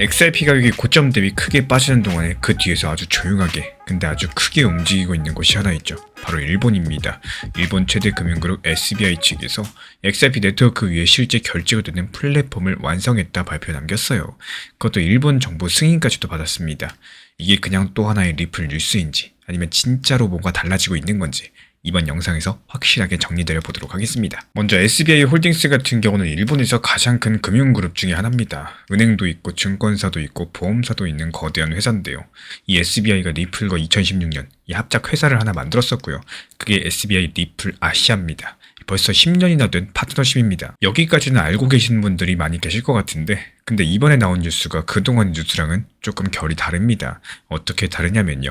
XRP 가격이 고점 대비 크게 빠지는 동안에 그 뒤에서 아주 조용하게 근데 아주 크게 움직이고 있는 곳이 하나 있죠. 바로 일본입니다. 일본 최대 금융그룹 SBI 측에서 XRP 네트워크 위에 실제 결제가 되는 플랫폼을 완성했다 발표 남겼어요. 그것도 일본 정부 승인까지도 받았습니다. 이게 그냥 또 하나의 리플 뉴스인지 아니면 진짜로 뭔가 달라지고 있는 건지 이번 영상에서 확실하게 정리드려 보도록 하겠습니다. 먼저 SBI 홀딩스 같은 경우는 일본에서 가장 큰 금융그룹 중에 하나입니다. 은행도 있고 증권사도 있고 보험사도 있는 거대한 회사인데요. 이 SBI가 리플과 2016년 이 합작 회사를 하나 만들었었고요. 그게 SBI 리플 아시아입니다. 벌써 10년이나 된 파트너십입니다. 여기까지는 알고 계신 분들이 많이 계실 것 같은데 근데 이번에 나온 뉴스가 그동안 뉴스랑은 조금 결이 다릅니다. 어떻게 다르냐면요.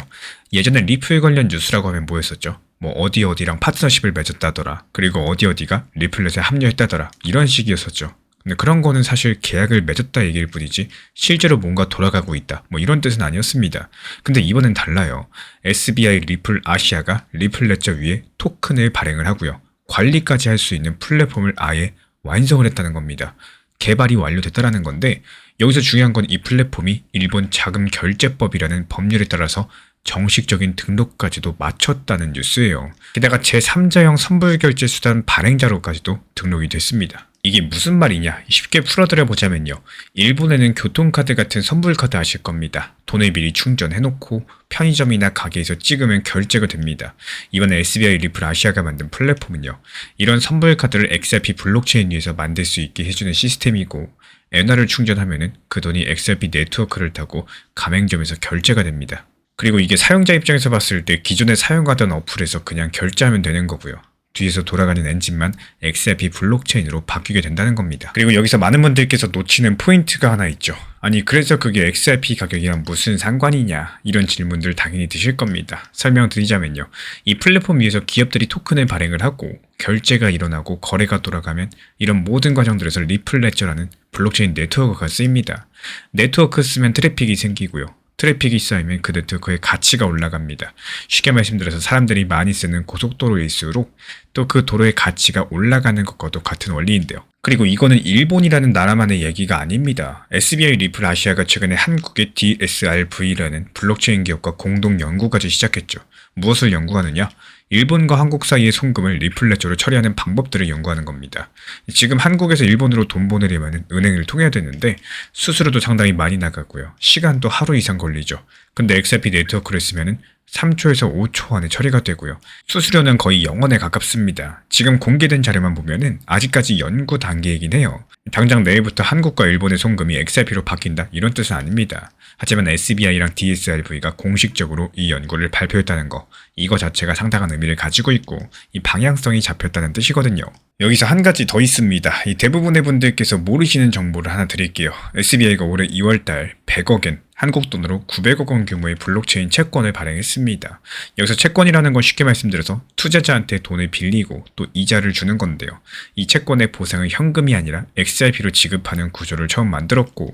예전에 리플 관련 뉴스라고 하면 뭐였었죠? 뭐 어디랑 파트너십을 맺었다더라. 그리고 어디가 리플렛에 합류했다더라. 이런 식이었었죠. 근데 그런 거는 사실 계약을 맺었다 얘기일 뿐이지 실제로 뭔가 돌아가고 있다. 뭐 이런 뜻은 아니었습니다. 근데 이번엔 달라요. SBI 리플 아시아가 리플렛저 위에 토큰을 발행을 하고요. 관리까지 할 수 있는 플랫폼을 아예 완성을 했다는 겁니다. 개발이 완료됐다라는 건데 여기서 중요한 건 이 플랫폼이 일본 자금 결제법이라는 법률에 따라서 정식적인 등록까지도 마쳤다는 뉴스예요. 게다가 제3자형 선불결제 수단 발행자로까지도 등록이 됐습니다. 이게 무슨 말이냐? 쉽게 풀어드려 보자면요. 일본에는 교통카드 같은 선불카드 아실 겁니다. 돈을 미리 충전해놓고 편의점이나 가게에서 찍으면 결제가 됩니다. 이번에 SBI 리플 아시아가 만든 플랫폼은요. 이런 선불카드를 XRP 블록체인 위에서 만들 수 있게 해주는 시스템이고 엔화를 충전하면은 그 돈이 XRP 네트워크를 타고 가맹점에서 결제가 됩니다. 그리고 이게 사용자 입장에서 봤을 때 기존에 사용하던 어플에서 그냥 결제하면 되는 거고요. 뒤에서 돌아가는 엔진만 XRP 블록체인으로 바뀌게 된다는 겁니다. 그리고 여기서 많은 분들께서 놓치는 포인트가 하나 있죠. 아니 그래서 그게 XRP 가격이랑 무슨 상관이냐 이런 질문들 당연히 드실 겁니다. 설명드리자면요. 이 플랫폼 위에서 기업들이 토큰을 발행을 하고 결제가 일어나고 거래가 돌아가면 이런 모든 과정들에서 리플레저라는 블록체인 네트워크가 쓰입니다. 네트워크 쓰면 트래픽이 생기고요. 트래픽이 쌓이면 그 네트워크의 가치가 올라갑니다. 쉽게 말씀드려서 사람들이 많이 쓰는 고속도로일수록 또 그 도로의 가치가 올라가는 것과도 같은 원리인데요. 그리고 이거는 일본이라는 나라만의 얘기가 아닙니다. SBI 리플 아시아가 최근에 한국의 DSRV라는 블록체인 기업과 공동 연구까지 시작했죠. 무엇을 연구하느냐? 일본과 한국 사이의 송금을 리플레저로 처리하는 방법들을 연구하는 겁니다. 지금 한국에서 일본으로 돈 보내려면 은행을 통해야 되는데 수수료도 상당히 많이 나가고요. 시간도 하루 이상 걸리죠. 근데 XRP 네트워크를 쓰면 3초에서 5초 안에 처리가 되고요. 수수료는 거의 0원에 가깝습니다. 지금 공개된 자료만 보면은 아직까지 연구 단계이긴 해요. 당장 내일부터 한국과 일본의 송금이 XRP로 바뀐다 이런 뜻은 아닙니다. 하지만 SBI랑 DSRV가 공식적으로 이 연구를 발표했다는 거 이거 자체가 상당한 의미를 가지고 있고 이 방향성이 잡혔다는 뜻이거든요. 여기서 한 가지 더 있습니다. 이 대부분의 분들께서 모르시는 정보를 하나 드릴게요. SBI가 올해 2월달 100억엔 한국 돈으로 900억 원 규모의 블록체인 채권을 발행했습니다. 여기서 채권이라는 건 쉽게 말씀드려서 투자자한테 돈을 빌리고 또 이자를 주는 건데요. 이 채권의 보상은 현금이 아니라 XRP로 지급하는 구조를 처음 만들었고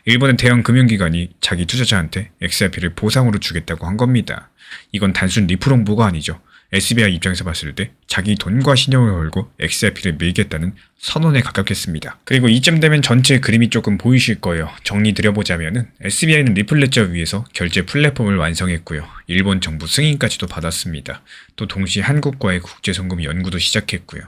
일본의 대형 금융기관이 자기 투자자한테 XRP를 보상으로 주겠다고 한 겁니다. 이건 단순 리플 홍보가 아니죠. SBI 입장에서 봤을 때 자기 돈과 신용을 걸고 XRP를 밀겠다는 선언에 가깝겠습니다. 그리고 이쯤 되면 전체 그림이 조금 보이실 거예요. 정리드려보자면은 SBI는 리플레저 위에서 결제 플랫폼을 완성했고요. 일본 정부 승인까지도 받았습니다. 또 동시에 한국과의 국제송금 연구도 시작했고요.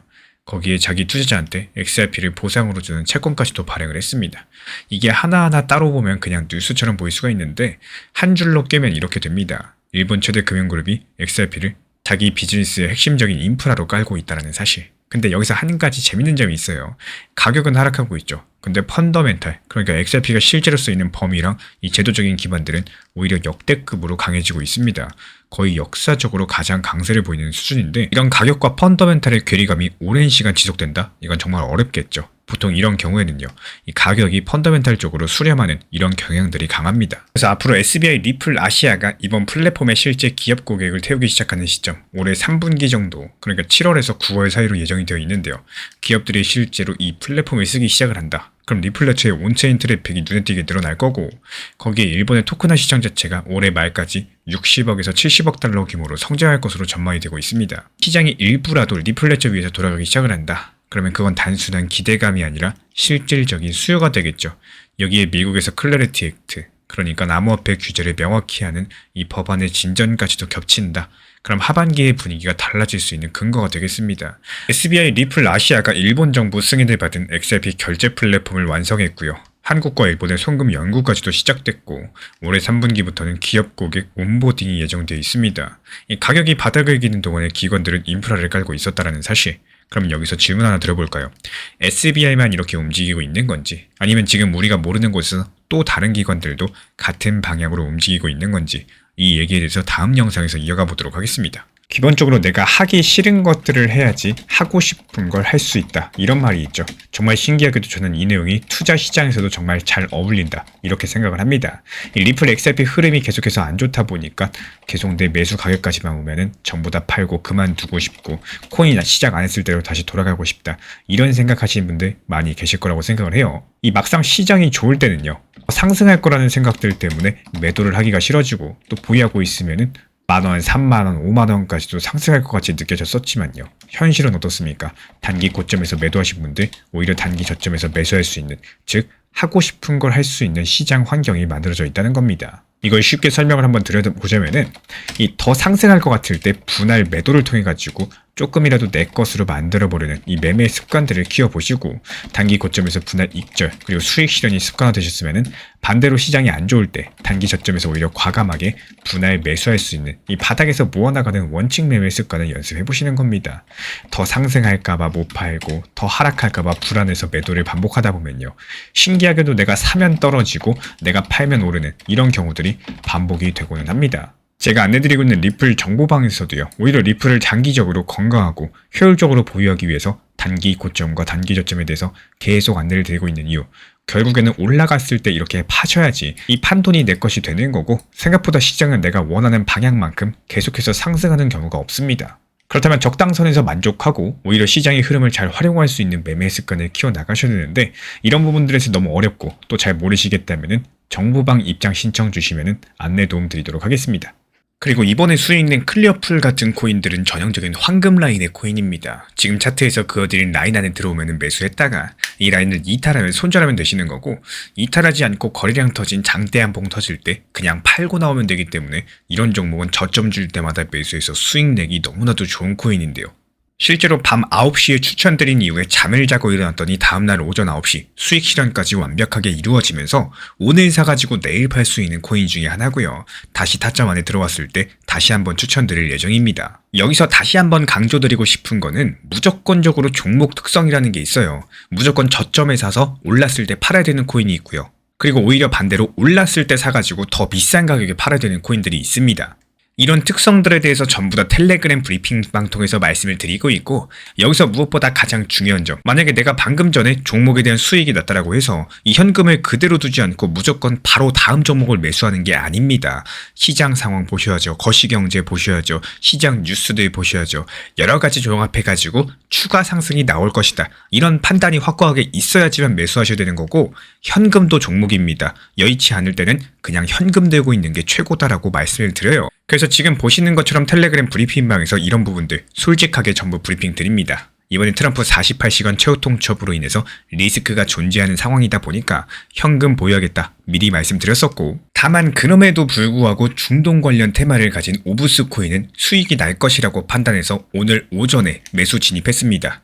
거기에 자기 투자자한테 XRP를 보상으로 주는 채권까지도 발행을 했습니다. 이게 하나하나 따로 보면 그냥 뉴스처럼 보일 수가 있는데 한 줄로 깨면 이렇게 됩니다. 일본 최대 금융그룹이 XRP를 자기 비즈니스의 핵심적인 인프라로 깔고 있다는 사실. 근데 여기서 한 가지 재밌는 점이 있어요. 가격은 하락하고 있죠. 근데 펀더멘탈, 그러니까 XRP가 실제로 쓰이는 범위랑 이 제도적인 기반들은 오히려 역대급으로 강해지고 있습니다. 거의 역사적으로 가장 강세를 보이는 수준인데 이런 가격과 펀더멘탈의 괴리감이 오랜 시간 지속된다? 이건 정말 어렵겠죠. 보통 이런 경우에는요. 이 가격이 펀더멘탈적으로 수렴하는 이런 경향들이 강합니다. 그래서 앞으로 SBI 리플 아시아가 이번 플랫폼에 실제 기업 고객을 태우기 시작하는 시점 올해 3분기 정도 그러니까 7월에서 9월 사이로 예정이 되어 있는데요. 기업들이 실제로 이 플랫폼을 쓰기 시작을 한다. 그럼 리플레저의 온체인 트래픽이 눈에 띄게 늘어날 거고 거기에 일본의 토큰화 시장 자체가 올해 말까지 60억에서 70억 달러 규모로 성장할 것으로 전망이 되고 있습니다. 시장의 일부라도 리플레저 위에서 돌아가기 시작을 한다. 그러면 그건 단순한 기대감이 아니라 실질적인 수요가 되겠죠. 여기에 미국에서 클래리티 액트, 그러니까 암호화폐 규제를 명확히 하는 이 법안의 진전까지도 겹친다. 그럼 하반기의 분위기가 달라질 수 있는 근거가 되겠습니다. SBI 리플 아시아가 일본 정부 승인을 받은 XRP 결제 플랫폼을 완성했고요. 한국과 일본의 송금 연구까지도 시작됐고 올해 3분기부터는 기업 고객 온보딩이 예정되어 있습니다. 이 가격이 바닥을 기는 동안에 기관들은 인프라를 깔고 있었다는 사실. 그럼 여기서 질문 하나 들어볼까요? SBI만 이렇게 움직이고 있는 건지, 아니면 지금 우리가 모르는 곳에서 또 다른 기관들도 같은 방향으로 움직이고 있는 건지, 이 얘기에 대해서 다음 영상에서 이어가 보도록 하겠습니다. 기본적으로 내가 하기 싫은 것들을 해야지 하고 싶은 걸 할 수 있다, 이런 말이 있죠. 정말 신기하게도 저는 이 내용이 투자 시장에서도 정말 잘 어울린다, 이렇게 생각을 합니다. 이 리플 XRP 흐름이 계속해서 안 좋다 보니까 계속 내 매수 가격까지만 오면은 전부 다 팔고 그만두고 싶고 코인 시작 안 했을 때로 다시 돌아가고 싶다, 이런 생각하시는 분들 많이 계실 거라고 생각을 해요. 이 막상 시장이 좋을 때는요, 상승할 거라는 생각들 때문에 매도를 하기가 싫어지고, 또 보유하고 있으면은 만원, 3만원, 5만원까지도 상승할 것 같이 느껴졌었지만요. 현실은 어떻습니까? 단기 고점에서 매도하신 분들 오히려 단기 저점에서 매수할 수 있는, 즉 하고 싶은 걸 할 수 있는 시장 환경이 만들어져 있다는 겁니다. 이걸 쉽게 설명을 한번 드려보자면은, 이 더 상승할 것 같을 때 분할 매도를 통해 가지고 조금이라도 내 것으로 만들어버리는 이 매매 습관들을 키워보시고, 단기 고점에서 분할 익절 그리고 수익 실현이 습관화되셨으면은 반대로 시장이 안 좋을 때 단기 저점에서 오히려 과감하게 분할 매수할 수 있는 이 바닥에서 모아나가는 원칙 매매 습관을 연습해보시는 겁니다. 더 상승할까봐 못 팔고 더 하락할까봐 불안해서 매도를 반복하다 보면요, 신기하게도 내가 사면 떨어지고 내가 팔면 오르는 이런 경우들이 반복이 되고는 합니다. 제가 안내드리고 있는 리플 정보방에서도요, 오히려 리플을 장기적으로 건강하고 효율적으로 보유하기 위해서 단기 고점과 단기 저점에 대해서 계속 안내를 드리고 있는 이유, 결국에는 올라갔을 때 이렇게 파셔야지 이 판돈이 내 것이 되는 거고, 생각보다 시장은 내가 원하는 방향만큼 계속해서 상승하는 경우가 없습니다. 그렇다면 적당선에서 만족하고 오히려 시장의 흐름을 잘 활용할 수 있는 매매 습관을 키워나가셔야 되는데, 이런 부분들에서 너무 어렵고 또 잘 모르시겠다면 정보방 입장 신청 주시면 안내 도움 드리도록 하겠습니다. 그리고 이번에 수익낸 클리어풀 같은 코인들은 전형적인 황금 라인의 코인입니다. 지금 차트에서 그어드린 라인 안에 들어오면 매수했다가 이 라인을 이탈하면 손절하면 되시는 거고, 이탈하지 않고 거래량 터진 장대 한 봉 터질 때 그냥 팔고 나오면 되기 때문에 이런 종목은 저점 줄 때마다 매수해서 수익 내기 너무나도 좋은 코인인데요. 실제로 밤 9시에 추천드린 이후에 잠을 자고 일어났더니 다음날 오전 9시 수익 실현까지 완벽하게 이루어지면서 오늘 사가지고 내일 팔 수 있는 코인 중에 하나고요. 다시 타점 안에 들어왔을 때 다시 한번 추천드릴 예정입니다. 여기서 다시 한번 강조드리고 싶은 거는 무조건적으로 종목 특성이라는 게 있어요. 무조건 저점에 사서 올랐을 때 팔아야 되는 코인이 있고요. 그리고 오히려 반대로 올랐을 때 사가지고 더 비싼 가격에 팔아야 되는 코인들이 있습니다. 이런 특성들에 대해서 전부 다 텔레그램 브리핑방 통해서 말씀을 드리고 있고, 여기서 무엇보다 가장 중요한 점, 만약에 내가 방금 전에 종목에 대한 수익이 났다라고 해서 이 현금을 그대로 두지 않고 무조건 바로 다음 종목을 매수하는 게 아닙니다. 시장 상황 보셔야죠. 거시경제 보셔야죠. 시장 뉴스들 보셔야죠. 여러 가지 종합해가지고 추가 상승이 나올 것이다, 이런 판단이 확고하게 있어야지만 매수하셔야 되는 거고, 현금도 종목입니다. 여의치 않을 때는 그냥 현금 들고 있는 게 최고다라고 말씀을 드려요. 그래서 지금 보시는 것처럼 텔레그램 브리핑방에서 이런 부분들 솔직하게 전부 브리핑 드립니다. 이번에 트럼프 48시간 최후 통첩으로 인해서 리스크가 존재하는 상황이다 보니까 현금 보유하겠다 미리 말씀드렸었고, 다만 그럼에도 불구하고 중동 관련 테마를 가진 오브스 코인은 수익이 날 것이라고 판단해서 오늘 오전에 매수 진입했습니다.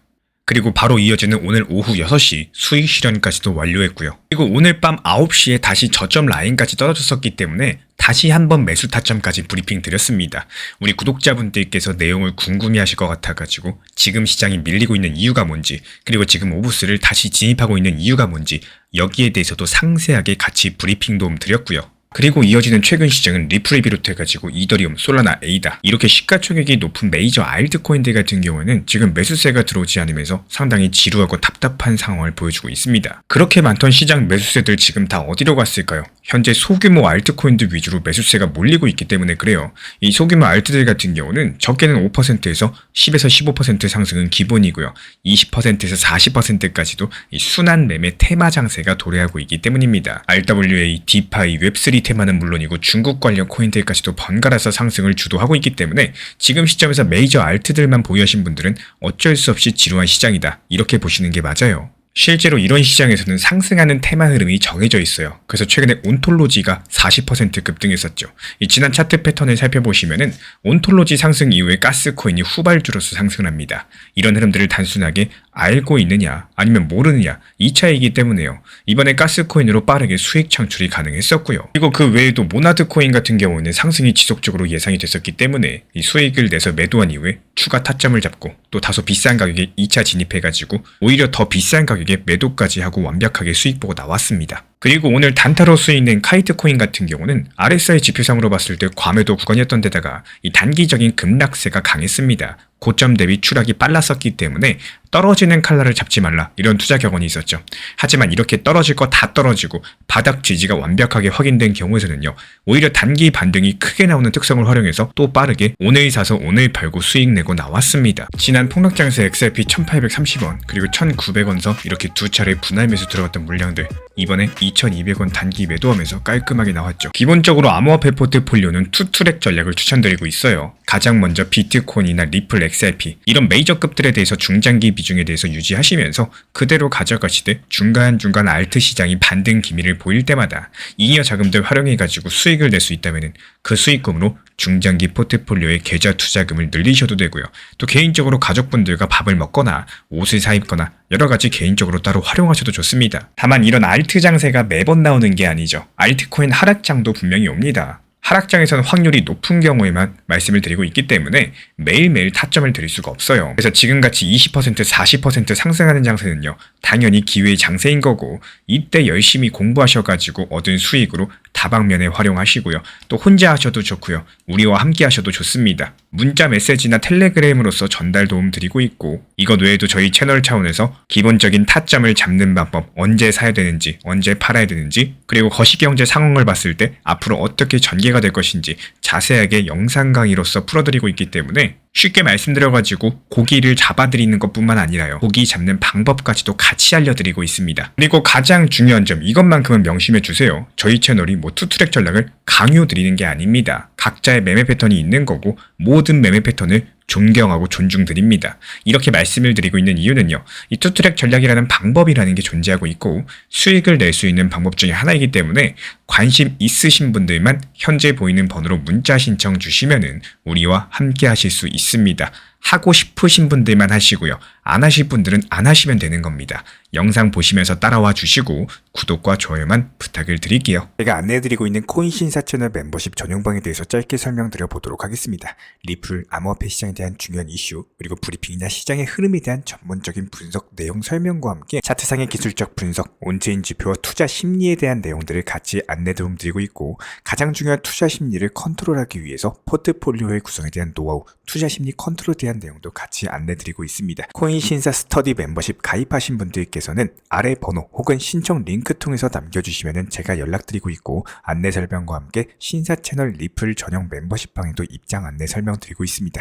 그리고 바로 이어지는 오늘 오후 6시 수익 실현까지도 완료했고요. 그리고 오늘 밤 9시에 다시 저점 라인까지 떨어졌었기 때문에 다시 한번 매수 타점까지 브리핑 드렸습니다. 우리 구독자분들께서 내용을 궁금해하실 것 같아가지고 지금 시장이 밀리고 있는 이유가 뭔지, 그리고 지금 오브스를 다시 진입하고 있는 이유가 뭔지, 여기에 대해서도 상세하게 같이 브리핑 도움 드렸고요. 그리고 이어지는 최근 시장은 리플을 비롯해가지고 이더리움, 솔라나, 에이다 이렇게 시가총액이 높은 메이저 알트코인들 같은 경우에는 지금 매수세가 들어오지 않으면서 상당히 지루하고 답답한 상황을 보여주고 있습니다. 그렇게 많던 시장 매수세들 지금 다 어디로 갔을까요? 현재 소규모 알트코인들 위주로 매수세가 몰리고 있기 때문에 그래요. 이 소규모 알트들 같은 경우는 적게는 5%에서 10에서 15% 상승은 기본이고요. 20%에서 40%까지도 이 순환 매매 테마 장세가 도래하고 있기 때문입니다. RWA, 디파이, 웹3 테마는 물론이고 중국 관련 코인들까지도 번갈아서 상승을 주도하고 있기 때문에 지금 시점에서 메이저 알트들만 보유하신 분들은 어쩔 수 없이 지루한 시장이다, 이렇게 보시는 게 맞아요. 실제로 이런 시장에서는 상승하는 테마 흐름이 정해져 있어요. 그래서 최근에 온톨로지가 40% 급등했었죠. 이 지난 차트 패턴을 살펴보시면은 온톨로지 상승 이후에 가스코인이 후발주로서 상승을 합니다. 이런 흐름들을 단순하게 알고 있느냐 아니면 모르느냐 이 차이이기 때문에요. 이번에 가스코인으로 빠르게 수익 창출이 가능했었고요. 그리고 그 외에도 모나드 코인 같은 경우는 상승이 지속적으로 예상이 됐었기 때문에 이 수익을 내서 매도한 이후에 추가 타점을 잡고 또 다소 비싼 가격에 2차 진입해가지고 오히려 더 비싼 가격에 매도까지 하고 완벽하게 수익 보고 나왔습니다. 그리고 오늘 단타로 수익낸 카이트 코인 같은 경우는 RSI 지표상으로 봤을 때 과매도 구간이었던 데다가 이 단기적인 급락세가 강했습니다. 고점 대비 추락이 빨랐었기 때문에 떨어지는 칼날을 잡지 말라 이런 투자 격언이 있었죠. 하지만 이렇게 떨어질 거 다 떨어지고 바닥 지지가 완벽하게 확인된 경우에서는요. 오히려 단기 반등이 크게 나오는 특성을 활용해서 또 빠르게 오늘 사서 오늘 팔고 수익 내고 나왔습니다. 지난 폭락장에서 XRP 1830원 그리고 1900원서 이렇게 두 차례 분할 매수 들어갔던 물량들 이번에 2200원 단기 매도하면서 깔끔하게 나왔죠. 기본적으로 암호화폐 포트폴리오는 투트랙 전략을 추천드리고 있어요. 가장 먼저 비트코인이나 리플, XRP 이런 메이저급들에 대해서 중장기 비중에 대해서 유지하시면서 그대로 가져가시되 중간중간 알트 시장이 반등 기미를 보일 때마다 잉여 자금들 활용해가지고 수익을 낼 수 있다면 그 수익금으로 중장기 포트폴리오의 계좌 투자금을 늘리셔도 되고요. 또 개인적으로 가족분들과 밥을 먹거나 옷을 사 입거나 여러가지 개인적으로 따로 활용하셔도 좋습니다. 다만 이런 알트 장세가 매번 나오는 게 아니죠. 알트코인 하락장도 분명히 옵니다. 하락장에서는 확률이 높은 경우에만 말씀을 드리고 있기 때문에 매일매일 타점을 드릴 수가 없어요. 그래서 지금같이 20%, 40% 상승하는 장세는요. 당연히 기회의 장세인 거고 이때 열심히 공부하셔가지고 얻은 수익으로 다방면에 활용하시고요. 또 혼자 하셔도 좋고요. 우리와 함께 하셔도 좋습니다. 문자 메시지나 텔레그램으로서 전달 도움 드리고 있고 이것 외에도 저희 채널 차원에서 기본적인 타점을 잡는 방법, 언제 사야 되는지, 언제 팔아야 되는지 그리고 거시경제 상황을 봤을 때 앞으로 어떻게 전개가 될 것인지 자세하게 영상 강의로서 풀어드리고 있기 때문에 쉽게 말씀드려가지고 고기를 잡아드리는 것뿐만 아니라요. 고기 잡는 방법까지도 같이 알려드리고 있습니다. 그리고 가장 중요한 점 이것만큼은 명심해주세요. 저희 채널이 투트랙 전략을 강요드리는 게 아닙니다. 각자의 매매 패턴이 있는 거고 모든 매매 패턴을 존경하고 존중드립니다. 이렇게 말씀을 드리고 있는 이유는요. 이 투트랙 전략이라는 방법이라는 게 존재하고 있고 수익을 낼 수 있는 방법 중에 하나이기 때문에 관심 있으신 분들만 현재 보이는 번호로 문자 신청 주시면은 우리와 함께 하실 수 있습니다. 하고 싶으신 분들만 하시고요. 안 하실 분들은 안 하시면 되는 겁니다. 영상 보시면서 따라와 주시고 구독과 좋아요만 부탁을 드릴게요. 제가 안내해드리고 있는 코인 신사 채널 멤버십 전용방에 대해서 짧게 설명드려 보도록 하겠습니다. 리플, 암호화폐 시장에 대한 중요한 이슈, 그리고 브리핑이나 시장의 흐름에 대한 전문적인 분석 내용 설명과 함께 차트상의 기술적 분석, 온체인 지표와 투자 심리에 대한 내용들을 같이 안내 도움 드리고 있고 가장 중요한 투자 심리를 컨트롤하기 위해서 포트폴리오의 구성에 대한 노하우, 투자 심리 컨트롤에 대한 내용도 같이 안내드리고 있습니다. 코인 신사 스터디 멤버십 가입하신 분들께서는 아래 번호 혹은 신청 링크 통해서 남겨주시면 제가 연락드리고 있고 안내 설명과 함께 신사 채널 리플 전용 멤버십 방에도 입장 안내 설명드리고 있습니다.